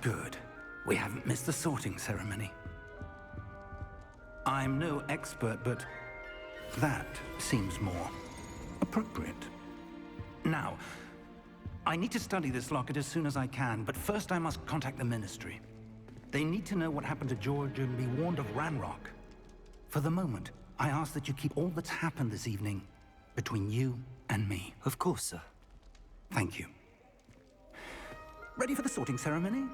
Good. We haven't missed the sorting ceremony. I'm no expert, but that seems more appropriate. Now, I need to study this locket as soon as I can, but first I must contact the Ministry. They need to know what happened to George and be warned of Ranrock. For the moment, I ask that you keep all that's happened this evening between you and me. Of course, sir. Thank you. Ready for the sorting ceremony?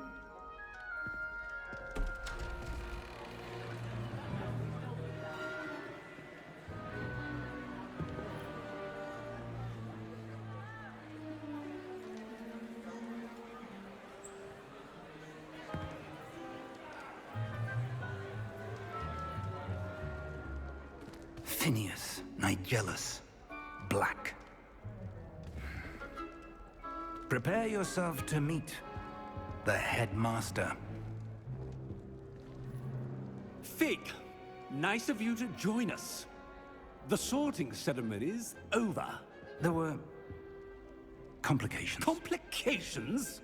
Phineas, Nigellus, Black. Prepare yourself to meet the headmaster. Fig, nice of you to join us. The sorting ceremony's over. There were complications. Complications?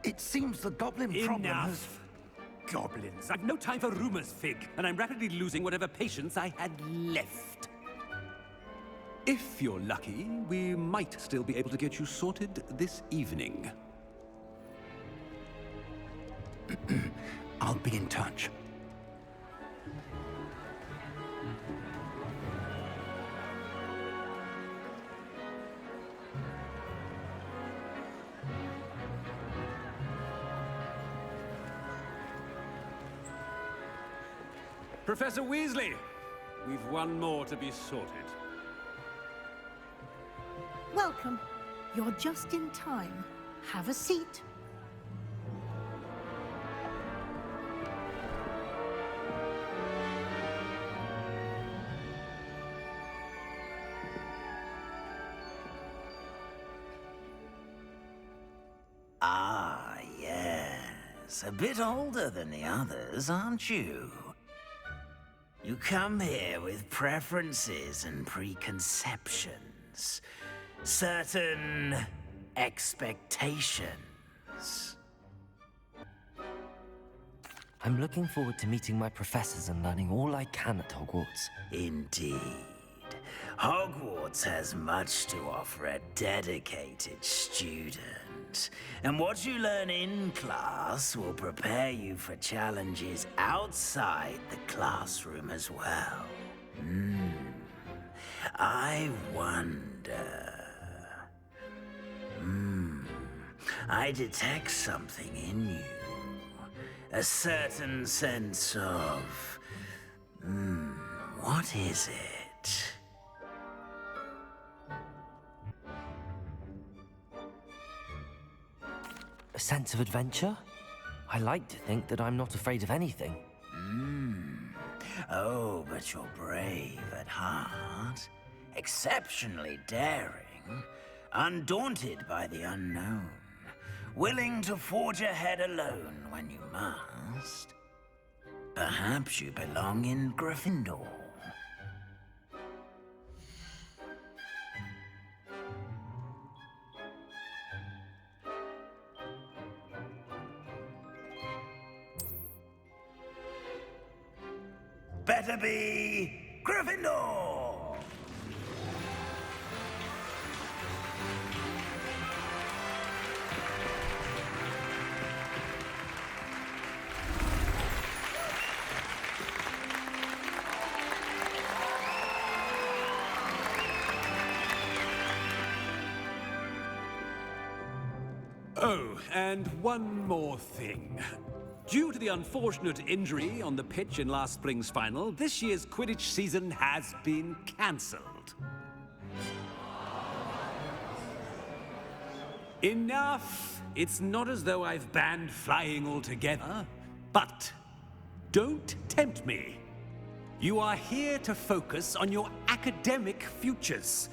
It seems the goblin problem has... Enough! Goblins. I've no time for rumors, Fig, and I'm rapidly losing whatever patience I had left. If you're lucky, we might still be able to get you sorted this evening. I'll be in touch. Professor Weasley, we've one more to be sorted. Welcome. You're just in time. Have a seat. Ah, yes. A bit older than the others, aren't you? You come here with preferences and preconceptions. Certain expectations. I'm looking forward to meeting my professors and learning all I can at Hogwarts. Indeed. Hogwarts has much to offer a dedicated student. And what you learn in class will prepare you for challenges outside the classroom as well. I wonder... I detect something in you. A certain sense of... what is it? A sense of adventure? I like to think that I'm not afraid of anything. Oh, but you're brave at heart. Exceptionally daring. Undaunted by the unknown. Willing to forge ahead alone when you must. Perhaps you belong in Gryffindor. Better be Gryffindor! Oh, and one more thing. Due to the unfortunate injury on the pitch in last spring's final, this year's Quidditch season has been cancelled. Enough! It's not as though I've banned flying altogether, but don't tempt me. You are here to focus on your academic futures.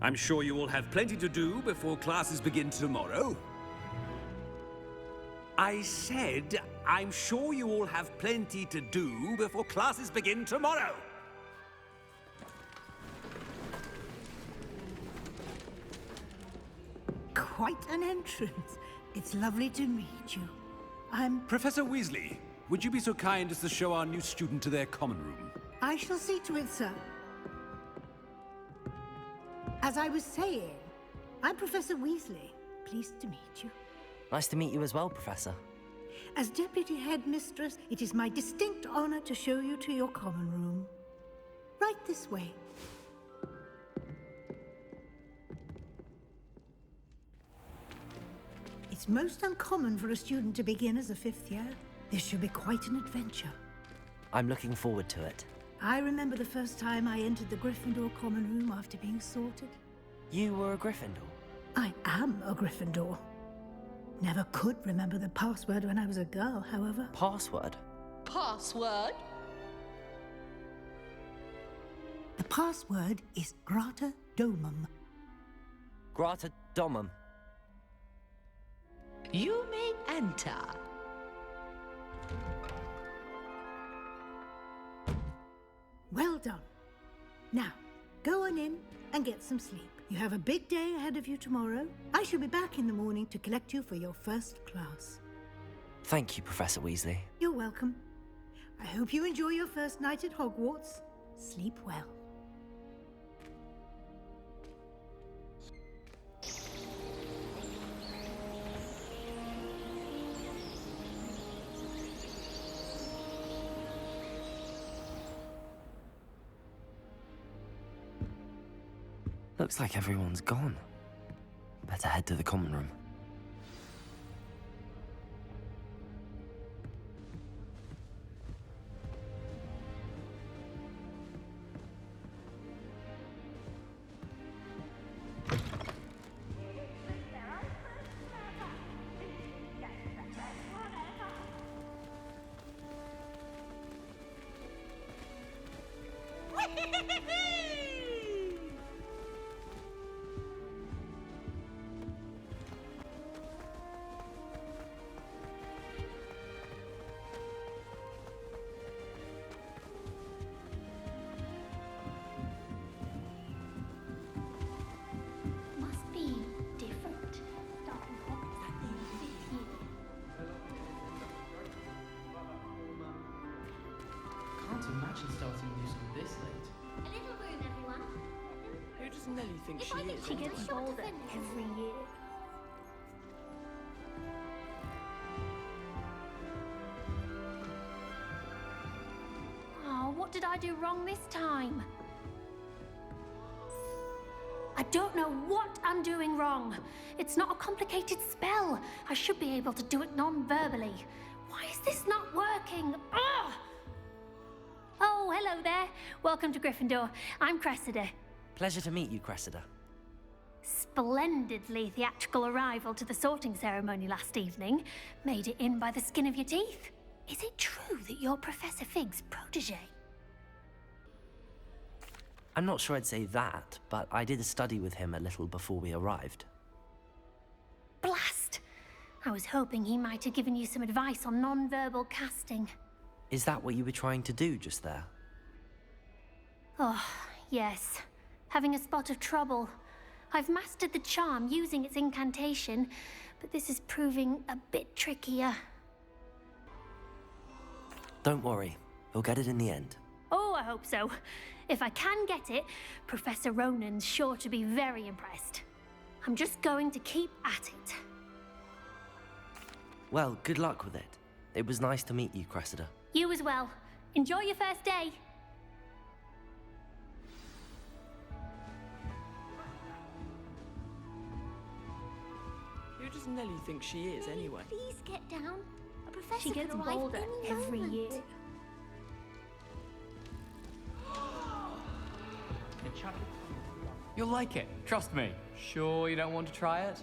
I'm sure you will have plenty to do before classes begin tomorrow. I said, I'm sure you all have plenty to do before classes begin tomorrow. Quite an entrance. It's lovely to meet you. Professor Weasley, would you be so kind as to show our new student to their common room? I shall see to it, sir. As I was saying, I'm Professor Weasley. Pleased to meet you. Nice to meet you as well, Professor. As Deputy Headmistress, it is my distinct honor to show you to your common room. Right this way. It's most uncommon for a student to begin as a fifth year. This should be quite an adventure. I'm looking forward to it. I remember the first time I entered the Gryffindor common room after being sorted. You were a Gryffindor? I am a Gryffindor. Never could remember the password when I was a girl, however. Password? Password? The password is Grata Domum. Grata Domum. You may enter. Well done. Now, go on in and get some sleep. You have a big day ahead of you tomorrow. I shall be back in the morning to collect you for your first class. Thank you, Professor Weasley. You're welcome. I hope you enjoy your first night at Hogwarts. Sleep well. Looks like everyone's gone. Better head to the common room. Must be different. Starting Hogwarts at the 5th year. Can't imagine starting music this late. A little room, everyone. Who does Nelly think If she I think is? she gets older every year. Oh, what did I do wrong this time? I don't know what I'm doing wrong. It's not a complicated spell. I should be able to do it non-verbally. Why is this not working? Ugh! Oh, hello there. Welcome to Gryffindor. I'm Cressida. Pleasure to meet you, Cressida. Splendidly theatrical arrival to the sorting ceremony last evening. Made it in by the skin of your teeth. Is it true that you're Professor Fig's protege? I'm not sure I'd say that, but I did study with him a little before we arrived. Blast! I was hoping he might have given you some advice on non-verbal casting. Is that what you were trying to do just there? Oh, yes. Having a spot of trouble. I've mastered the charm using its incantation, but this is proving a bit trickier. Don't worry, we'll get it in the end. Oh, I hope so. If I can get it, Professor Ronan's sure to be very impressed. I'm just going to keep at it. Well, good luck with it. It was nice to meet you, Cressida. You as well. Enjoy your first day. Who does Nelly think she is, anyway? Please get down. A professor She gets could arrive bolder any every moment. year. You'll like it, trust me. Sure you don't want to try it?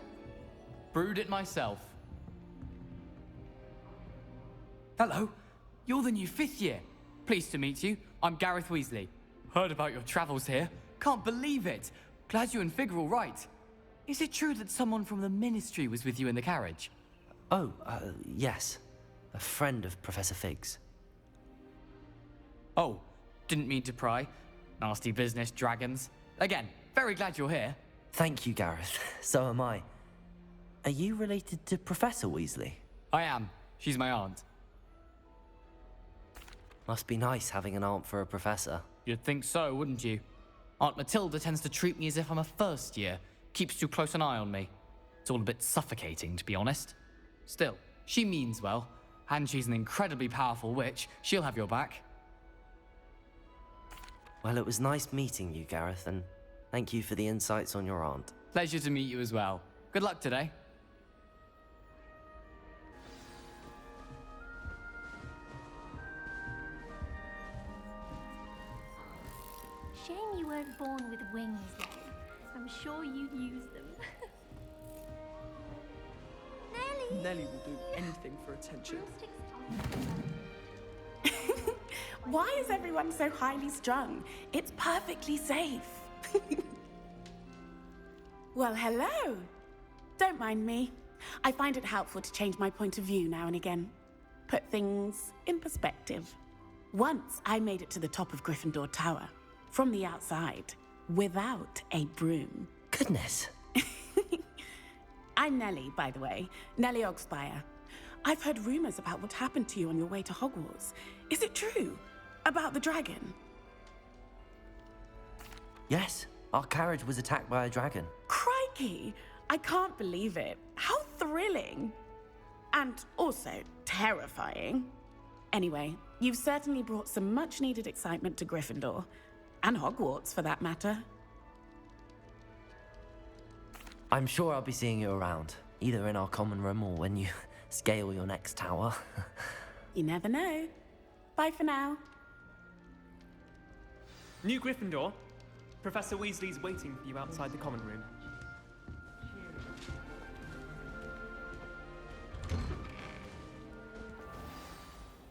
Brewed it myself. Hello, you're the new 5th year. Pleased to meet you. I'm Gareth Weasley. Heard about your travels here. Can't believe it. Glad you and Fig are all right. Is it true that someone from the Ministry was with you in the carriage? Oh, yes. A friend of Professor Fig's. Oh, didn't mean to pry. Nasty business, dragons. Again, very glad you're here. Thank you, Gareth. So am I. Are you related to Professor Weasley? I am. She's my aunt. Must be nice having an aunt for a professor. You'd think so, wouldn't you? Aunt Matilda tends to treat me as if I'm a first year. Keeps too close an eye on me. It's all a bit suffocating, to be honest. Still, she means well, and she's an incredibly powerful witch. She'll have your back. Well, it was nice meeting you, Gareth, and thank you for the insights on your aunt. Pleasure to meet you as well. Good luck today. Shame you weren't born with wings, though. I'm sure you'd use them. Nelly! Nelly will do anything for attention. Why is everyone so highly strung? It's perfectly safe. Well, hello. Don't mind me. I find it helpful to change my point of view now and again. Put things in perspective. Once I made it to the top of Gryffindor Tower, from the outside, without a broom. Goodness. I'm Nellie, by the way. Nellie Ogspire. I've heard rumors about what happened to you on your way to Hogwarts. Is it true? About the dragon? Yes, our carriage was attacked by a dragon. Crikey! I can't believe it. How thrilling! And also terrifying. Anyway, you've certainly brought some much-needed excitement to Gryffindor. And Hogwarts, for that matter. I'm sure I'll be seeing you around, either in our common room or when you scale your next tower. You never know. Bye for now. New Gryffindor. Professor Weasley's waiting for you outside the common room.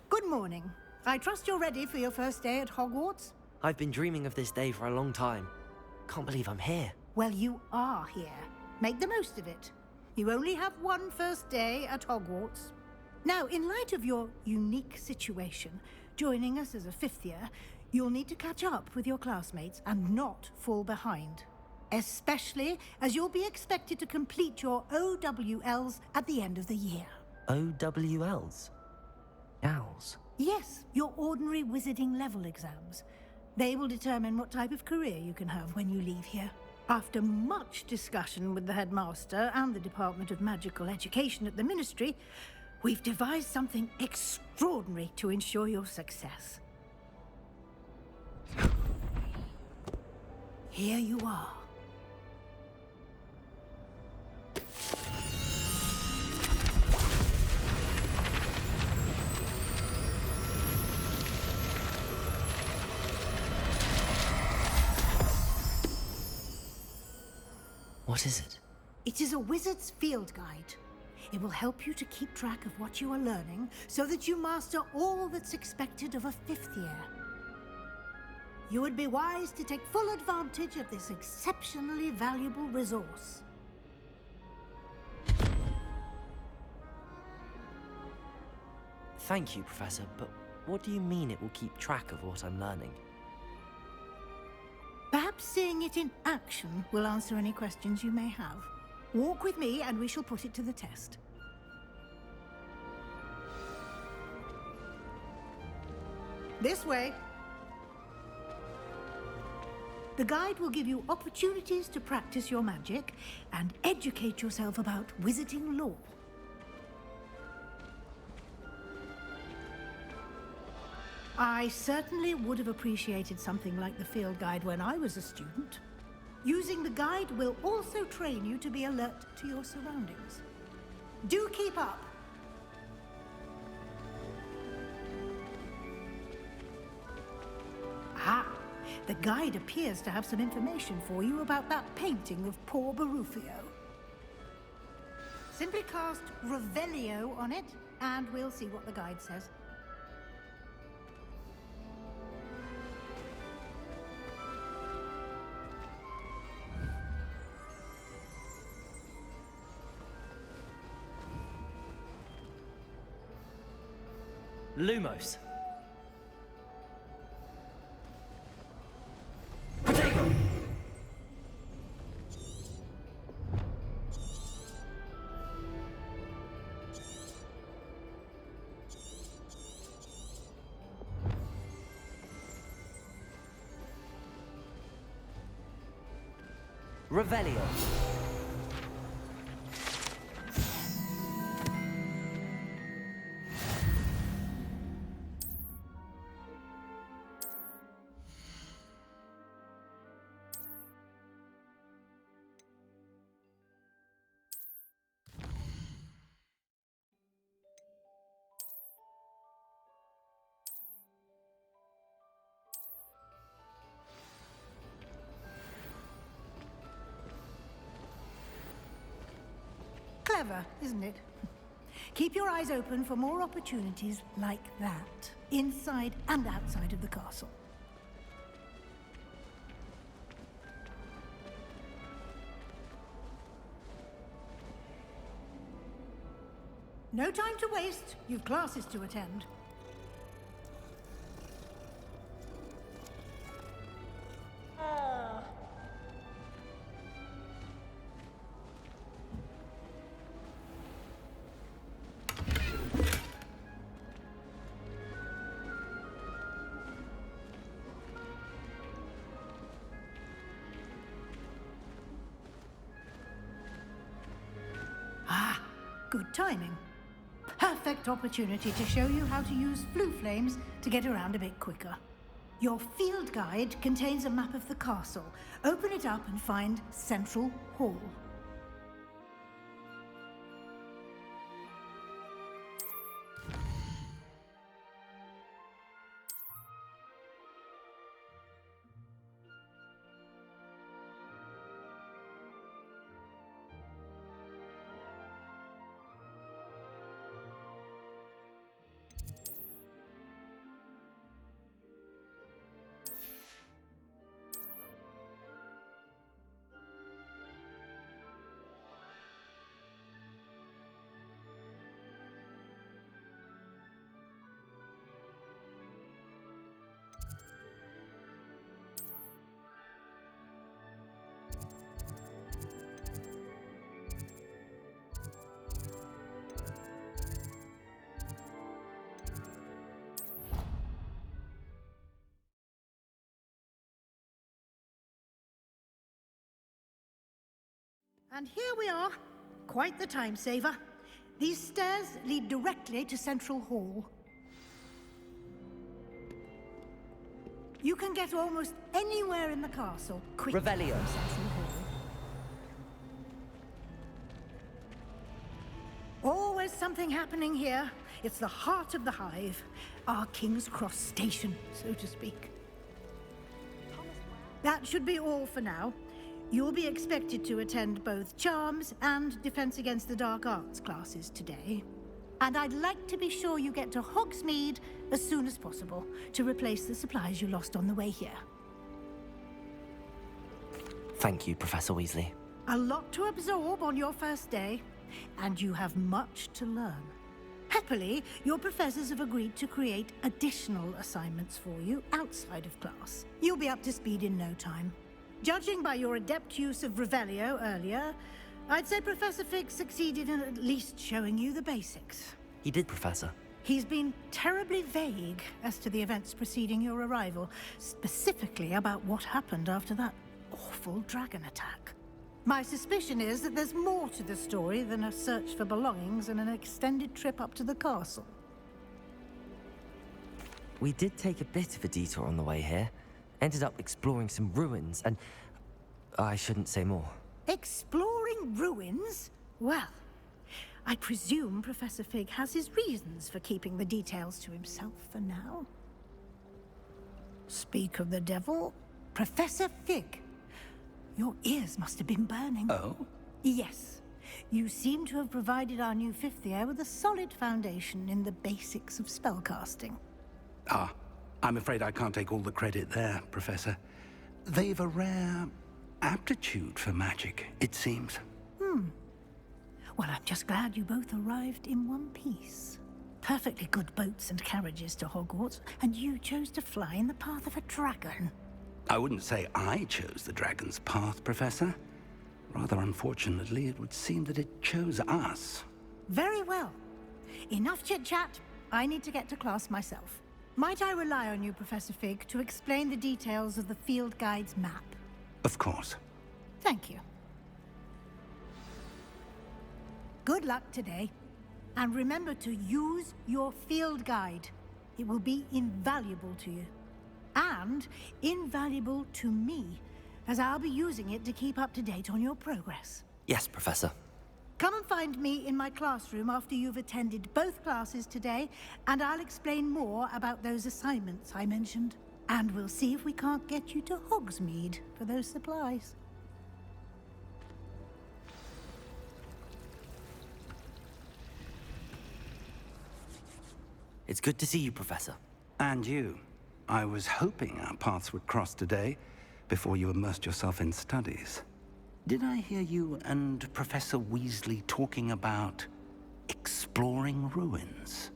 Good morning. I trust you're ready for your first day at Hogwarts? I've been dreaming of this day for a long time. Can't believe I'm here. Well, you are here. Make the most of it. You only have one first day at Hogwarts. Now, in light of your unique situation, joining us as a fifth year, you'll need to catch up with your classmates and not fall behind. Especially as you'll be expected to complete your OWLs at the end of the year. OWLs? Owls? Yes, your ordinary wizarding level exams. They will determine what type of career you can have when you leave here. After much discussion with the headmaster and the Department of Magical Education at the Ministry, we've devised something extraordinary to ensure your success. Here you are. What is it? It is a wizard's field guide. It will help you to keep track of what you are learning so that you master all that's expected of a fifth year. You would be wise to take full advantage of this exceptionally valuable resource. Thank you, Professor, but what do you mean it will keep track of what I'm learning? Perhaps seeing it in action will answer any questions you may have. Walk with me and we shall put it to the test. This way. The guide will give you opportunities to practice your magic and educate yourself about wizarding lore. I certainly would have appreciated something like the field guide when I was a student. Using the guide will also train you to be alert to your surroundings. Do keep up! Ah, the guide appears to have some information for you about that painting of poor Barufio. Simply cast Revelio on it, and we'll see what the guide says. Lumos. Revelio. Clever, isn't it? Keep your eyes open for more opportunities like that, inside and outside of the castle. No time to waste. You've classes to attend. Good timing. Perfect opportunity to show you how to use flue flames to get around a bit quicker. Your field guide contains a map of the castle. Open it up and find Central Hall. And here we are. Quite the time saver. These stairs lead directly to Central Hall. You can get almost anywhere in the castle quickly Revelio. from Central Hall. Always something happening here. It's the heart of the hive. Our King's Cross station, so to speak. That should be all for now. You'll be expected to attend both Charms and Defense Against the Dark Arts classes today. And I'd like to be sure you get to Hogsmeade as soon as possible to replace the supplies you lost on the way here. Thank you, Professor Weasley. A lot to absorb on your first day, and you have much to learn. Happily, your professors have agreed to create additional assignments for you outside of class. You'll be up to speed in no time. Judging by your adept use of Revelio earlier, I'd say Professor Fig succeeded in at least showing you the basics. He did, Professor. He's been terribly vague as to the events preceding your arrival, specifically about what happened after that awful dragon attack. My suspicion is that there's more to the story than a search for belongings and an extended trip up to the castle. We did take a bit of a detour on the way here. Ended up exploring some ruins, and I shouldn't say more. Exploring ruins? Well, I presume Professor Fig has his reasons for keeping the details to himself for now. Speak of the devil, Professor Fig. Your ears must have been burning. Oh? Yes. You seem to have provided our new fifth year with a solid foundation in the basics of spellcasting. Ah, I'm afraid I can't take all the credit there, Professor. They've a rare aptitude for magic, it seems. Well, I'm just glad you both arrived in one piece. Perfectly good boats and carriages to Hogwarts, and you chose to fly in the path of a dragon. I wouldn't say I chose the dragon's path, Professor. Rather unfortunately, it would seem that it chose us. Very well. Enough chit-chat. I need to get to class myself. Might I rely on you, Professor Fig, to explain the details of the field guide's map? Of course. Thank you. Good luck today. And remember to use your field guide. It will be invaluable to you. And invaluable to me, as I'll be using it to keep up to date on your progress. Yes, Professor. Come and find me in my classroom after you've attended both classes today, and I'll explain more about those assignments I mentioned. And we'll see if we can't get you to Hogsmeade for those supplies. It's good to see you, Professor. And you. I was hoping our paths would cross today, before you immersed yourself in studies. Did I hear you and Professor Weasley talking about exploring ruins?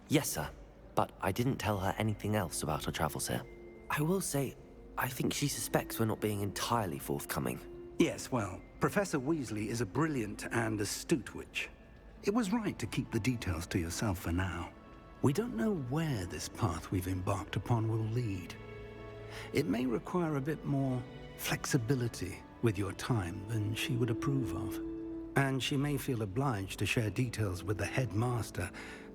Yes, sir. But I didn't tell her anything else about our travels here. I will say, I think she suspects we're not being entirely forthcoming. Yes, well, Professor Weasley is a brilliant and astute witch. It was right to keep the details to yourself for now. We don't know where this path we've embarked upon will lead. It may require a bit more flexibility with your time than she would approve of. And she may feel obliged to share details with the headmaster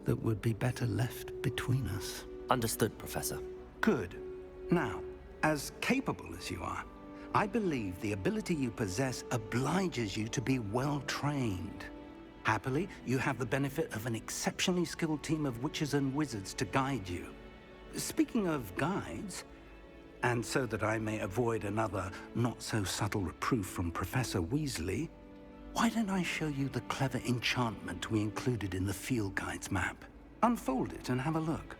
that would be better left between us. Understood, Professor. Good. Now, as capable as you are, I believe the ability you possess obliges you to be well-trained. Happily, you have the benefit of an exceptionally skilled team of witches and wizards to guide you. Speaking of guides, and so that I may avoid another not-so-subtle reproof from Professor Weasley, why don't I show you the clever enchantment we included in the field guide's map? Unfold it and have a look.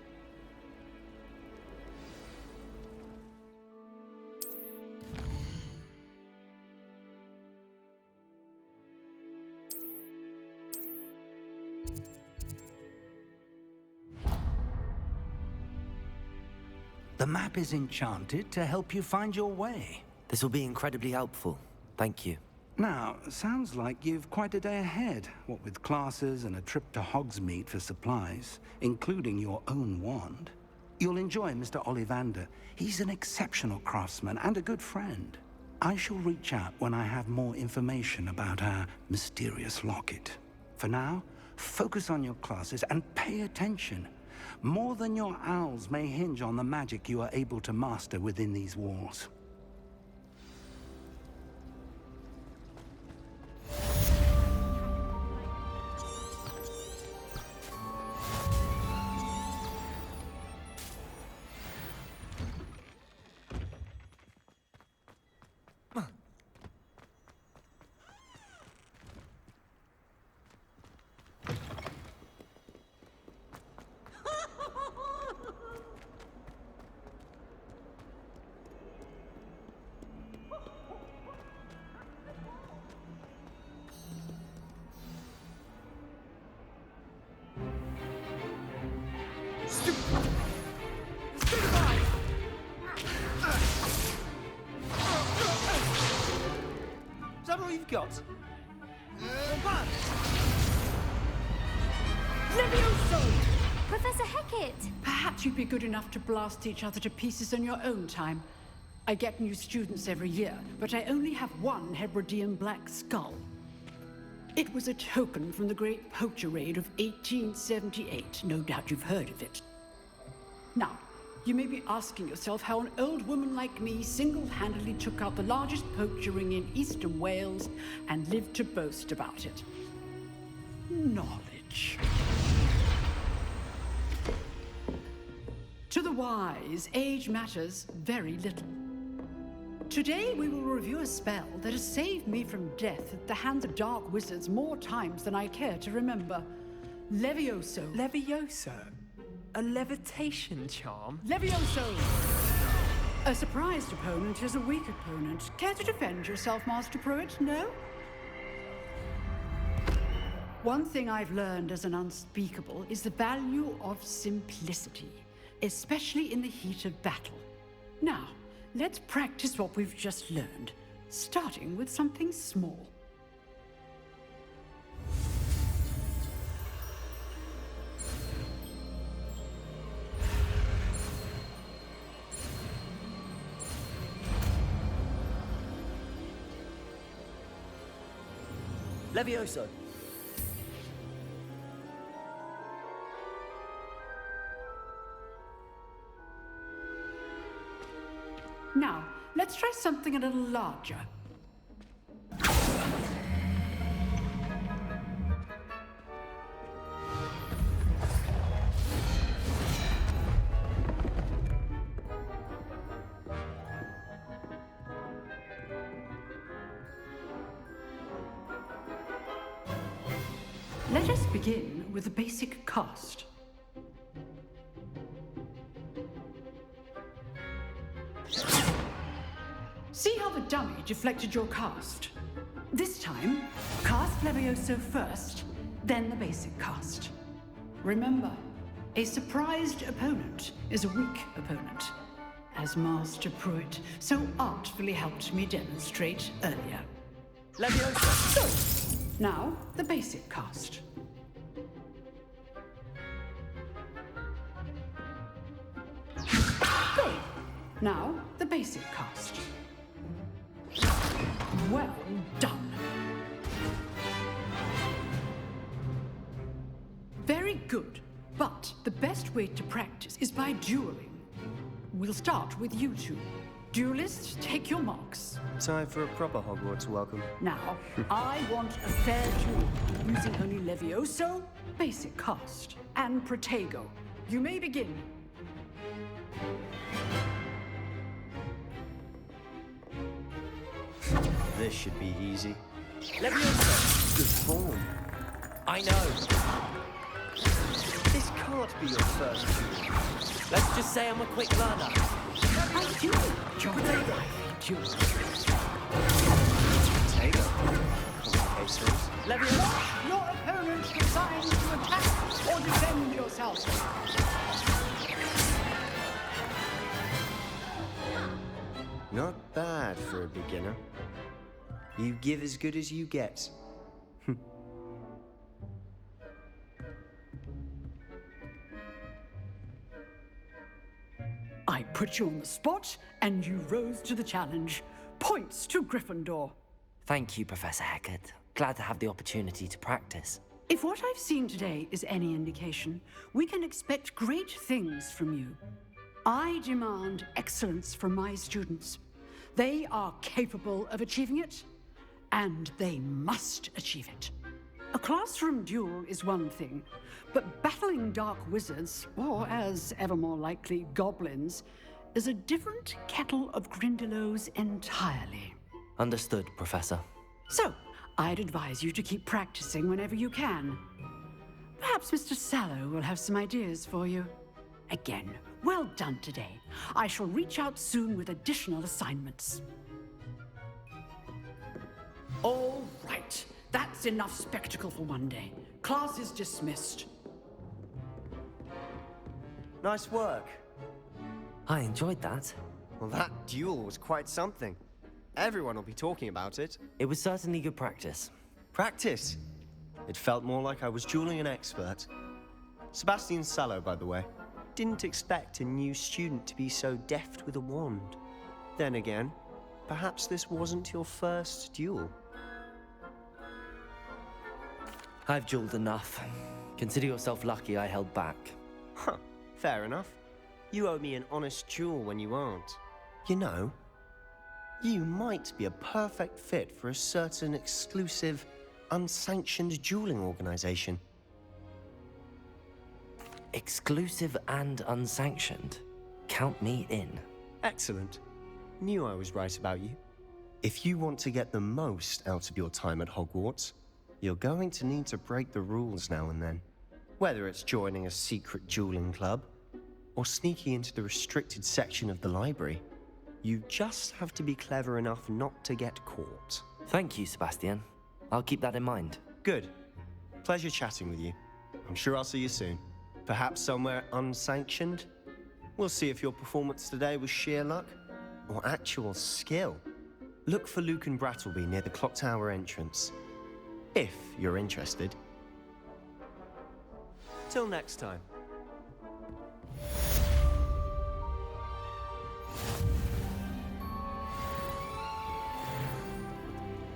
The map is enchanted to help you find your way. This will be incredibly helpful. Thank you. Now, sounds like you've quite a day ahead, what with classes and a trip to Hogsmeade for supplies, including your own wand. You'll enjoy Mr. Ollivander. He's an exceptional craftsman and a good friend. I shall reach out when I have more information about our mysterious locket. For now, focus on your classes and pay attention. More than your owls may hinge on the magic you are able to master within these walls. Is that all you've got? Professor Hecat! Perhaps you'd be good enough to blast each other to pieces in your own time. I get new students every year, but I only have one Hebridean black skull. It was a token from the Great Poacher Raid of 1878. No doubt you've heard of it. Now, you may be asking yourself how an old woman like me single-handedly took out the largest poacher ring in eastern Wales and lived to boast about it. Knowledge. To the wise, age matters very little. Today we will review a spell that has saved me from death at the hands of dark wizards more times than I care to remember. Levioso. Levioso? A levitation charm? Levioso! A surprised opponent is a weak opponent. Care to defend yourself, Master Pruitt? No? One thing I've learned as an unspeakable is the value of simplicity, especially in the heat of battle. Now, let's practice what we've just learned, starting with something small. Levioso. Now, let's try something a little larger. Let us begin with the basic cast. See how the dummy deflected your cast? This time, cast Levioso first, then the basic cast. Remember, a surprised opponent is a weak opponent, as Master Pruitt so artfully helped me demonstrate earlier. Levioso! So, now the basic cast. Good. Now the basic cast. Well done. Very good. But the best way to practice is by dueling. We'll start with you two. Duelists, take your marks. Time for a proper Hogwarts welcome. Now, I want a fair duel, using only Levioso, basic cast, and Protego. You may begin. This should be easy. Levioso! Good form. I know. This can't be your first duel. Let's just say I'm a quick learner. I do. John, I do. Potato. Complicates things. Levioso! Your opponent decides to attack or defend yourself. Not bad for a beginner. You give as good as you get. I put you on the spot, and you rose to the challenge. Points to Gryffindor. Thank you, Professor Hecat. Glad to have the opportunity to practice. If what I've seen today is any indication, we can expect great things from you. I demand excellence from my students. They are capable of achieving it, and they must achieve it. A classroom duel is one thing, but battling dark wizards, or as ever more likely, goblins, is a different kettle of Grindylows entirely. Understood, Professor. So, I'd advise you to keep practicing whenever you can. Perhaps Mr. Sallow will have some ideas for you. Again, well done today. I shall reach out soon with additional assignments. All right. That's enough spectacle for one day. Class is dismissed. Nice work. I enjoyed that. Well, that duel was quite something. Everyone will be talking about it. It was certainly good practice. Practice? It felt more like I was dueling an expert. Sebastian Sallow, by the way. Didn't expect a new student to be so deft with a wand. Then again, perhaps this wasn't your first duel. I've dueled enough. Consider yourself lucky I held back. Huh, fair enough. You owe me an honest duel when you aren't. You know, you might be a perfect fit for a certain exclusive, unsanctioned dueling organization. Exclusive and unsanctioned. Count me in. Excellent. Knew I was right about you. If you want to get the most out of your time at Hogwarts, you're going to need to break the rules now and then. Whether it's joining a secret dueling club, or sneaking into the restricted section of the library, you just have to be clever enough not to get caught. Thank you, Sebastian. I'll keep that in mind. Good. Pleasure chatting with you. I'm sure I'll see you soon. Perhaps somewhere unsanctioned? We'll see if your performance today was sheer luck, or actual skill. Look for Luke and Brattleby near the clock tower entrance. If you're interested. Till next time.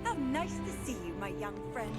Oh no! Nice to see you, my young friend.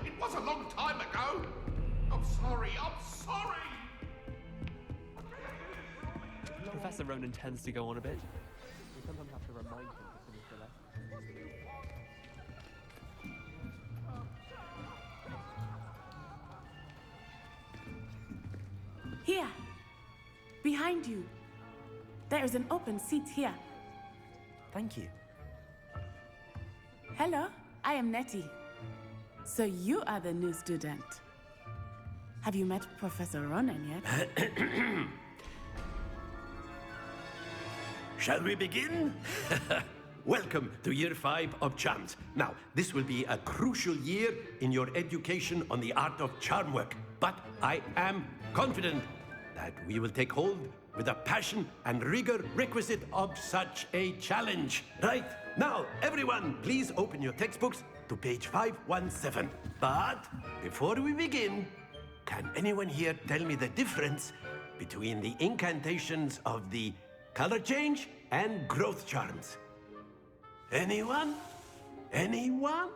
It was a long time ago. I'm sorry. Professor Ronan tends to go on a bit. We sometimes have to remind him to finish the lesson. Here. Behind you. There is an open seat here. Thank you. Hello, I am Nettie. So you are the new student. Have you met Professor Ronan yet? Shall we begin? Welcome to Year 5 of Charms. Now, this will be a crucial year in your education on the art of charm work. But I am confident that we will take hold with the passion and rigor requisite of such a challenge. Right, now, everyone, please open your textbooks to page 517. But before we begin, can anyone here tell me the difference between the incantations of the color change and growth charms? Anyone? Anyone?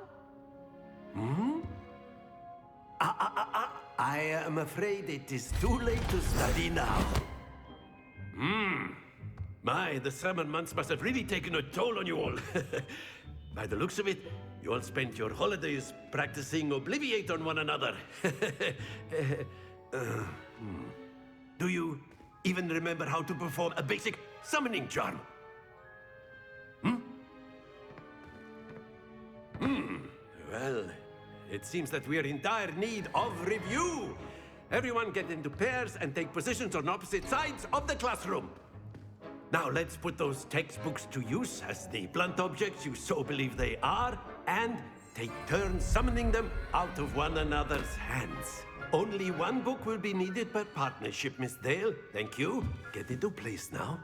I am afraid it is too late to study now. My, the summer months must have really taken a toll on you all. By the looks of it, you all spent your holidays practicing Obliviate on one another. Do you even remember how to perform a basic summoning charm? Well, it seems that we are in dire need of review. Everyone get into pairs and take positions on opposite sides of the classroom. Now let's put those textbooks to use as the blunt objects you so believe they are, and take turns summoning them out of one another's hands. Only one book will be needed per partnership, Miss Dale. Thank you. Get into place now.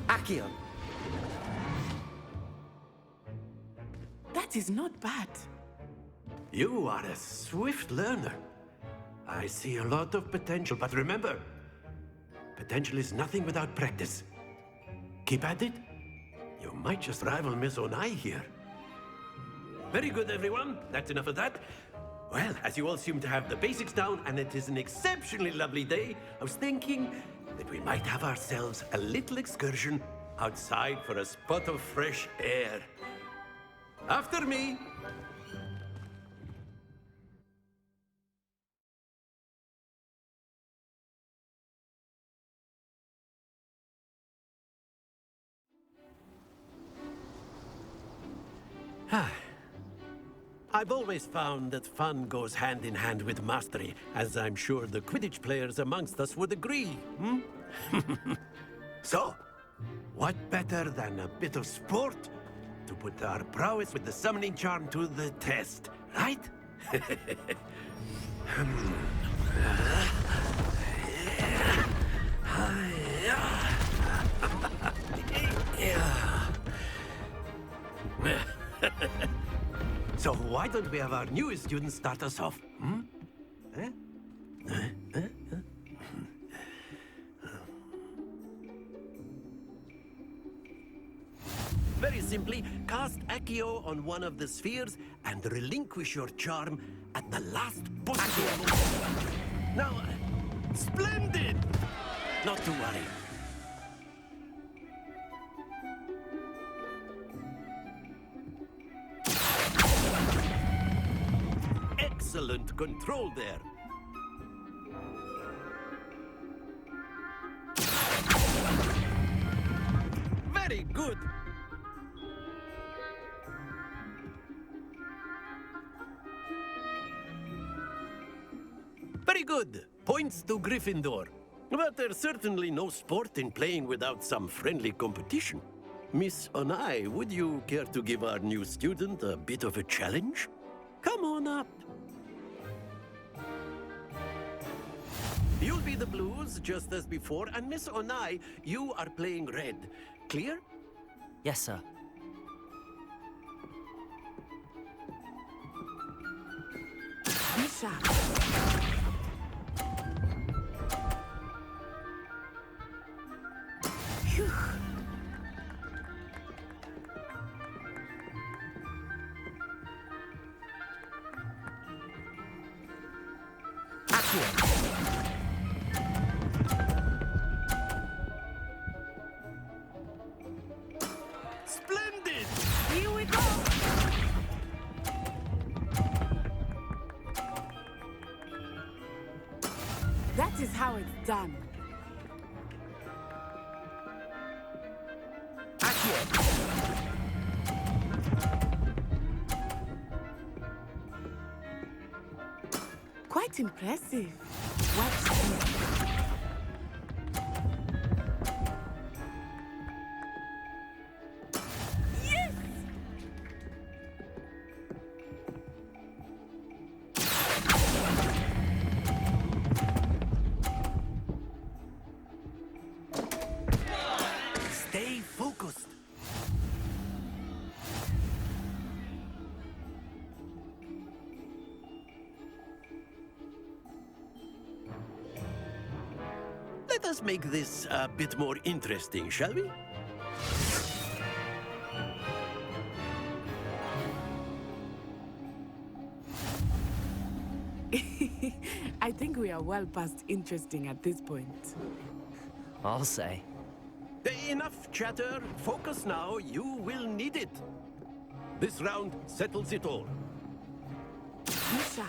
Accio. That is not bad. You are a swift learner. I see a lot of potential, but remember, potential is nothing without practice. Keep at it. You might just rival Miss Onai here. Very good, everyone. That's enough of that. Well, as you all seem to have the basics down, and it is an exceptionally lovely day, I was thinking that we might have ourselves a little excursion outside for a spot of fresh air. After me. I've always found that fun goes hand in hand with mastery, as I'm sure the Quidditch players amongst us would agree, So, what better than a bit of sport to put our prowess with the summoning charm to the test, right? So why don't we have our newest student start us off? Very simply, cast Accio on one of the spheres and relinquish your charm at the last possible moment. Now, splendid! Not to worry. Excellent control there. Very good. good. Points to Gryffindor. But there's certainly no sport in playing without some friendly competition. Miss Onai, would you care to give our new student a bit of a challenge? Come on up. You'll be the blues, just as before, and Miss Onai, you are playing red. Clear? Yes, sir. Misha. Phew. Splendid! Here we go. That is how it's done. Quite impressive. Watch this. Yes! Stay focused. Let us make this a bit more interesting, shall we? I think we are well past interesting at this point. I'll say. Enough chatter. Focus now. You will need it. This round settles it all. Misha.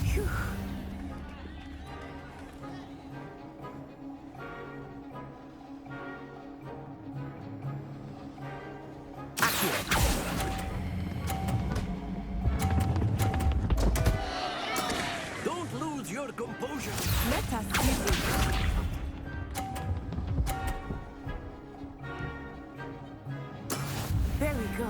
Phew. Don't lose your composure. Let us see this. There we go.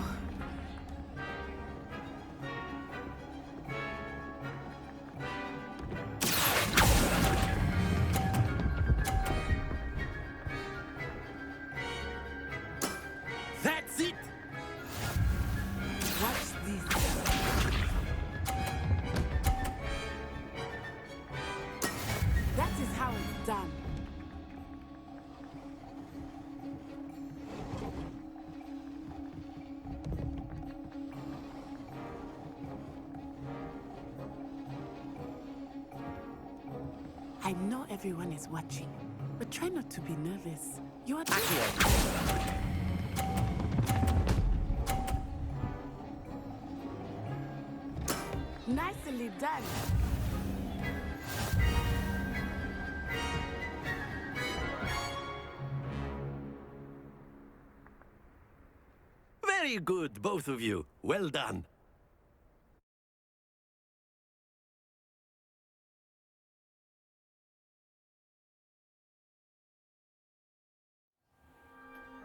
That's it. Watch this. That is how it's done. I know everyone is watching, but try not to be nervous. You are doing nicely done. Very good, both of you. Well done.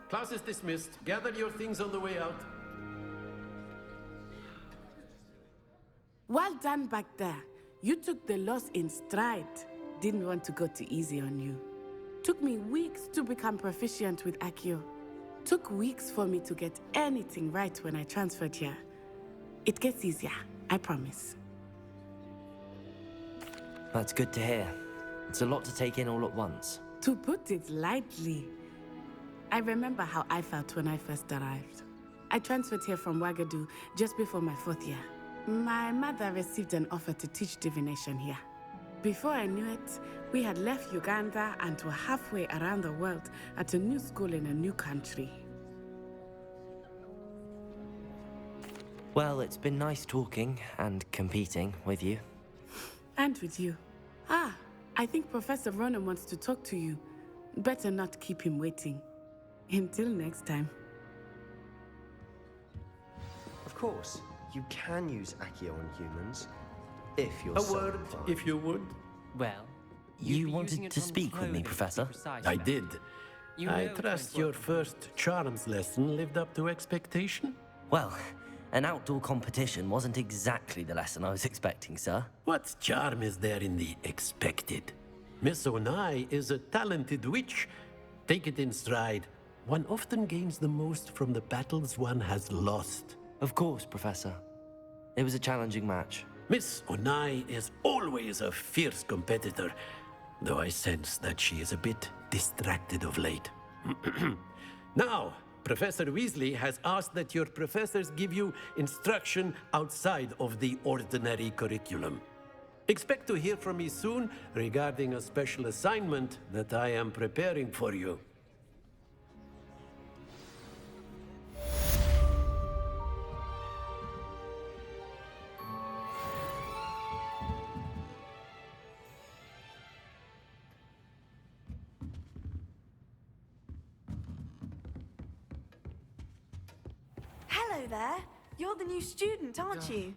Class is dismissed. Gather your things on the way out. Well done back there. You took the loss in stride. Didn't want to go too easy on you. Took me weeks to become proficient with Accio. Took weeks for me to get anything right when I transferred here. It gets easier, I promise. That's good to hear. It's a lot to take in all at once. To put it lightly, I remember how I felt when I first arrived. I transferred here from Ouagadougou just before my 4th year. My mother received an offer to teach divination here. Before I knew it, we had left Uganda and were halfway around the world at a new school in a new country. Well, it's been nice talking and competing with you. And with you. Ah, I think Professor Ronan wants to talk to you. Better not keep him waiting. Until next time. course, you can use Accio on humans, if you're A so word, inclined. if you would. Well, You wanted to speak with me, Professor? I did. I trust your first charms lesson lived up to expectation? Well, an outdoor competition wasn't exactly the lesson I was expecting, sir. What charm is there in the expected? Miss Onai is a talented witch. Take it in stride. One often gains the most from the battles one has lost. Of course, Professor. It was a challenging match. Miss Onai is always a fierce competitor, though I sense that she is a bit distracted of late. Now, Professor Weasley has asked that your professors give you instruction outside of the ordinary curriculum. Expect to hear from me soon regarding a special assignment that I am preparing for you. Hello there. You're the new student, aren't you?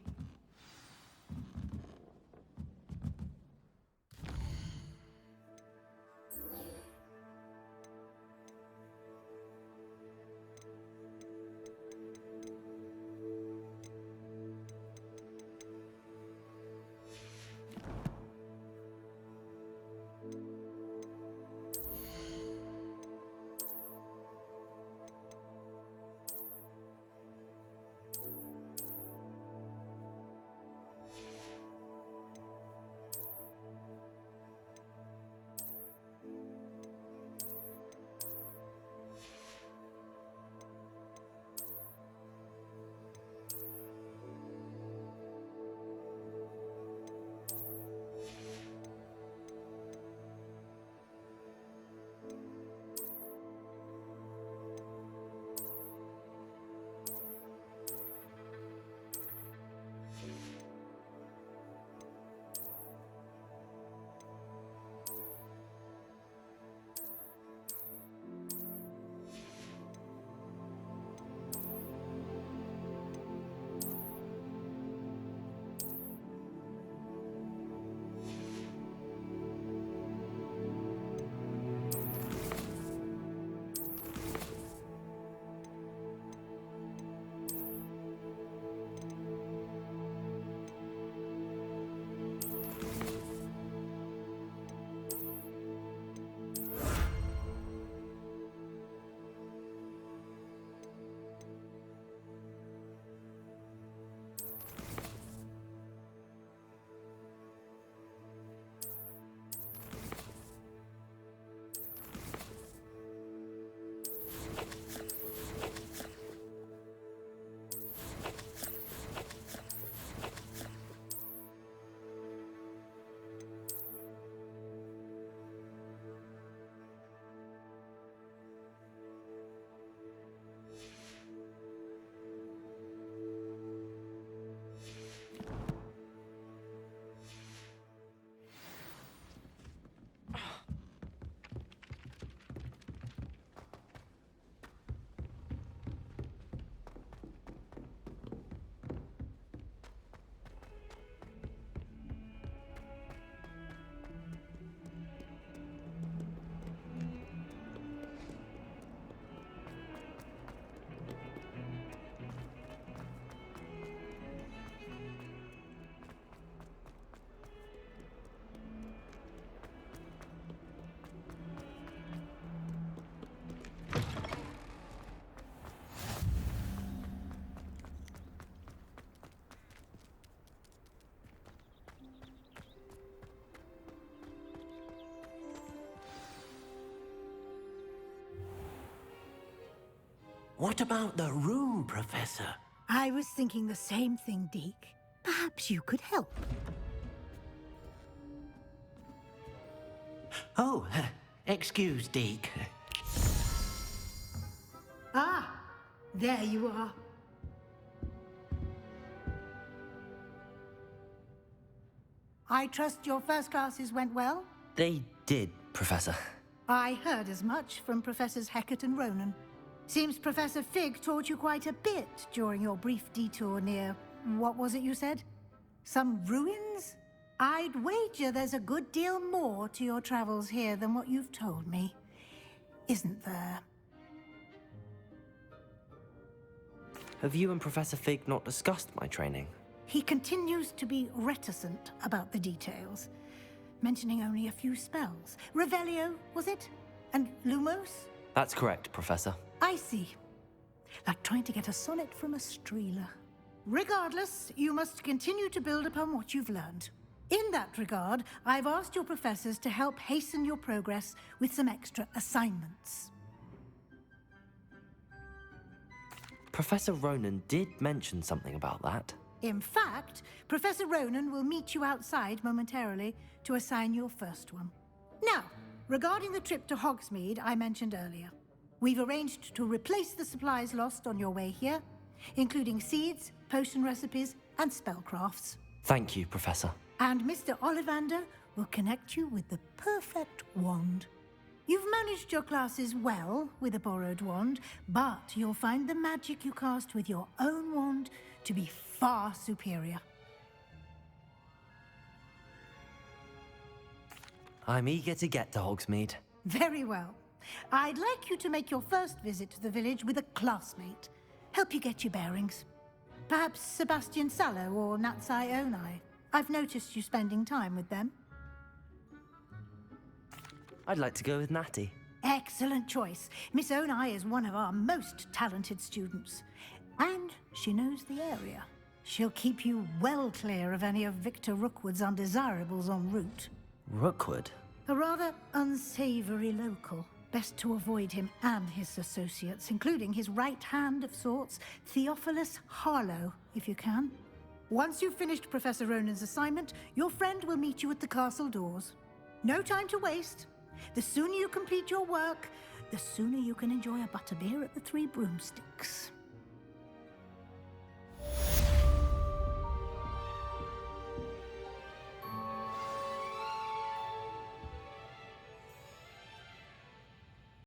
What about the room, Professor? I was thinking the same thing, Deke. Perhaps you could help. Oh, excuse, Deke. Ah, there you are. I trust your first classes went well? They did, Professor. I heard as much from Professors Hecat and Ronan. Seems Professor Fig taught you quite a bit during your brief detour near... what was it you said? Some ruins? I'd wager there's a good deal more to your travels here than what you've told me. Isn't there? Have you and Professor Fig not discussed my training? He continues to be reticent about the details, mentioning only a few spells. Revelio, was it? And Lumos? That's correct, Professor. I see. Like trying to get a sonnet from a streeler. Regardless, you must continue to build upon what you've learned. In that regard, I've asked your professors to help hasten your progress with some extra assignments. Professor Ronan did mention something about that. In fact, Professor Ronan will meet you outside momentarily to assign your first one. Now, regarding the trip to Hogsmeade I mentioned earlier, we've arranged to replace the supplies lost on your way here, including seeds, potion recipes, and spellcrafts. Thank you, Professor. And Mr. Ollivander will connect you with the perfect wand. You've managed your classes well with a borrowed wand, but you'll find the magic you cast with your own wand to be far superior. I'm eager to get to Hogsmeade. Very well. I'd like you to make your first visit to the village with a classmate. Help you get your bearings. Perhaps Sebastian Sallow or Natsai Onai. I've noticed you spending time with them. I'd like to go with Natty. Excellent choice. Miss Onai is one of our most talented students. And she knows the area. She'll keep you well clear of any of Victor Rookwood's undesirables en route. Rookwood? A rather unsavory local. Best to avoid him and his associates, including his right hand of sorts, Theophilus Harlow, if you can. Once you've finished Professor Ronan's assignment, your friend will meet you at the castle doors. No time to waste. The sooner you complete your work, the sooner you can enjoy a butterbeer at the Three Broomsticks.